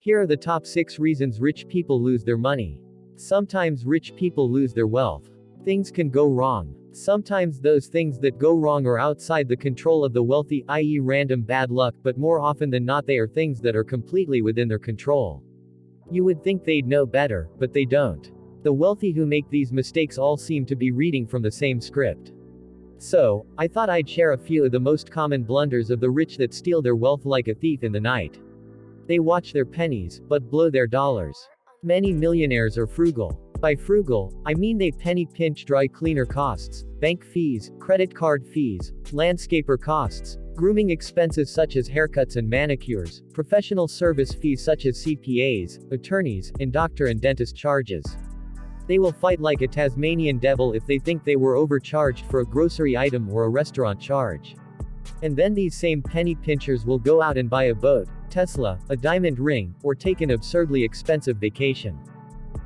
Here are the top 6 reasons rich people lose their money. Sometimes rich people lose their wealth. Things can go wrong. Sometimes those things that go wrong are outside the control of the wealthy, i.e., random bad luck, but more often than not, they are things that are completely within their control. You would think they'd know better, but they don't. The wealthy who make these mistakes all seem to be reading from the same script. So, I thought I'd share a few of the most common blunders of the rich that steal their wealth like a thief in the night. They watch their pennies, but blow their dollars. Many millionaires are frugal. By frugal, I mean they penny pinch dry cleaner costs, bank fees, credit card fees, landscaper costs, grooming expenses such as haircuts and manicures, professional service fees such as CPAs, attorneys, and doctor and dentist charges. They will fight like a Tasmanian devil if they think they were overcharged for a grocery item or a restaurant charge. And then these same penny pinchers will go out and buy a boat, Tesla, a diamond ring, or take an absurdly expensive vacation.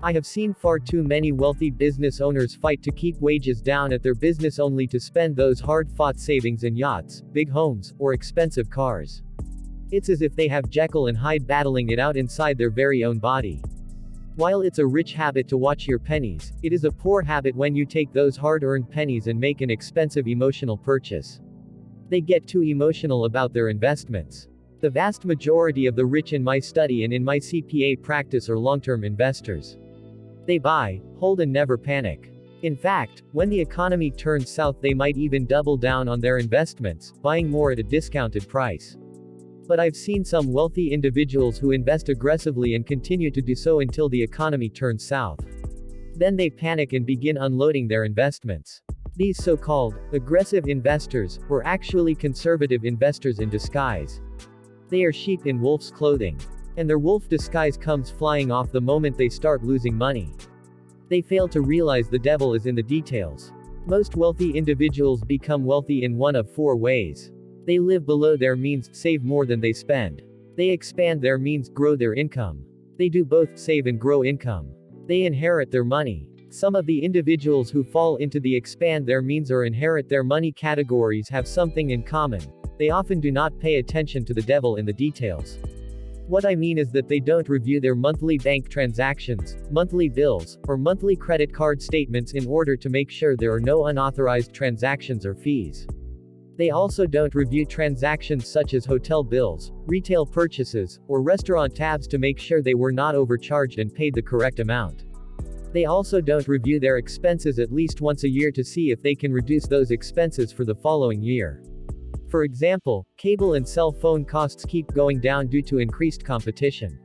I have seen far too many wealthy business owners fight to keep wages down at their business only to spend those hard-fought savings in yachts, big homes, or expensive cars. It's as if they have Jekyll and Hyde battling it out inside their very own body. While it's a rich habit to watch your pennies, it is a poor habit when you take those hard-earned pennies and make an expensive emotional purchase. They get too emotional about their investments. The vast majority of the rich in my study and in my CPA practice are long-term investors. They buy, hold and never panic. In fact, when the economy turns south they might even double down on their investments, buying more at a discounted price. But I've seen some wealthy individuals who invest aggressively and continue to do so until the economy turns south. Then they panic and begin unloading their investments. These so-called aggressive investors were actually conservative investors in disguise. They are sheep in wolf's clothing. And their wolf disguise comes flying off the moment they start losing money. They fail to realize the devil is in the details. Most wealthy individuals become wealthy in one of 4 ways. They live below their means, save more than they spend. They expand their means, grow their income. They do both, save and grow income. They inherit their money. Some of the individuals who fall into the expand their means or inherit their money categories have something in common. They often do not pay attention to the devil in the details. What I mean is that they don't review their monthly bank transactions, monthly bills, or monthly credit card statements in order to make sure there are no unauthorized transactions or fees. They also don't review transactions such as hotel bills, retail purchases, or restaurant tabs to make sure they were not overcharged and paid the correct amount. They also don't review their expenses at least once a year to see if they can reduce those expenses for the following year. For example, cable and cell phone costs keep going down due to increased competition.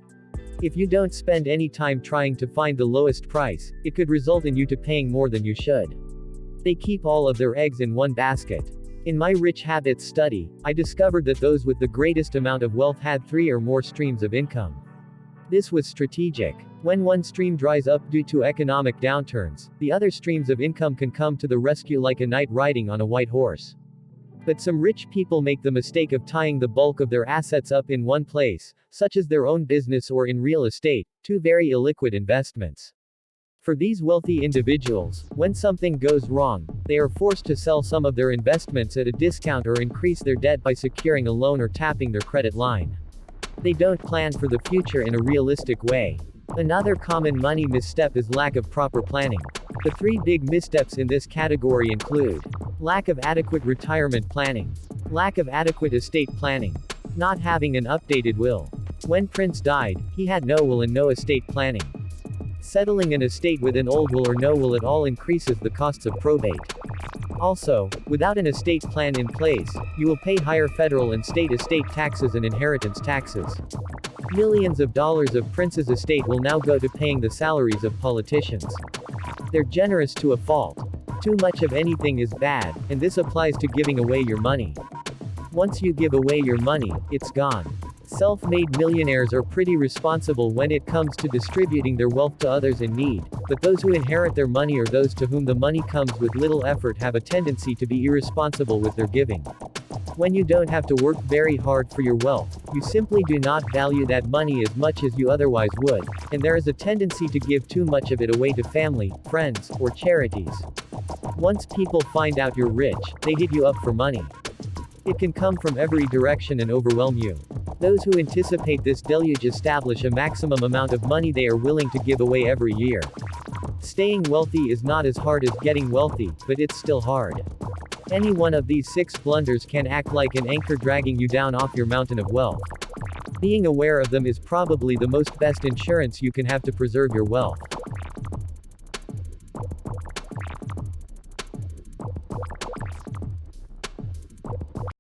If you don't spend any time trying to find the lowest price, it could result in you to paying more than you should. They keep all of their eggs in one basket. In my Rich Habits study, I discovered that those with the greatest amount of wealth had 3 or more streams of income. This was strategic. When one stream dries up due to economic downturns, the other streams of income can come to the rescue like a knight riding on a white horse. But some rich people make the mistake of tying the bulk of their assets up in one place, such as their own business or in real estate, 2 very illiquid investments. For these wealthy individuals, when something goes wrong, they are forced to sell some of their investments at a discount or increase their debt by securing a loan or tapping their credit line. They don't plan for the future in a realistic way. Another common money misstep is lack of proper planning. The 3 big missteps in this category include lack of adequate retirement planning, lack of adequate estate planning, not having an updated will. When Prince died, he had no will and no estate planning. Settling an estate with an old will or no will at all increases the costs of probate. Also, without an estate plan in place, you will pay higher federal and state estate taxes and inheritance taxes. Millions of dollars of Prince's estate will now go to paying the salaries of politicians. They're generous to a fault. Too much of anything is bad, and this applies to giving away your money. Once you give away your money, it's gone. Self-made millionaires are pretty responsible when it comes to distributing their wealth to others in need, but those who inherit their money or those to whom the money comes with little effort have a tendency to be irresponsible with their giving. When you don't have to work very hard for your wealth, you simply do not value that money as much as you otherwise would, and there is a tendency to give too much of it away to family, friends, or charities. Once people find out you're rich, they hit you up for money. It can come from every direction and overwhelm you. Those who anticipate this deluge establish a maximum amount of money they are willing to give away every year. Staying wealthy is not as hard as getting wealthy, but it's still hard. Any one of these 6 blunders can act like an anchor dragging you down off your mountain of wealth. Being aware of them is probably the most best insurance you can have to preserve your wealth.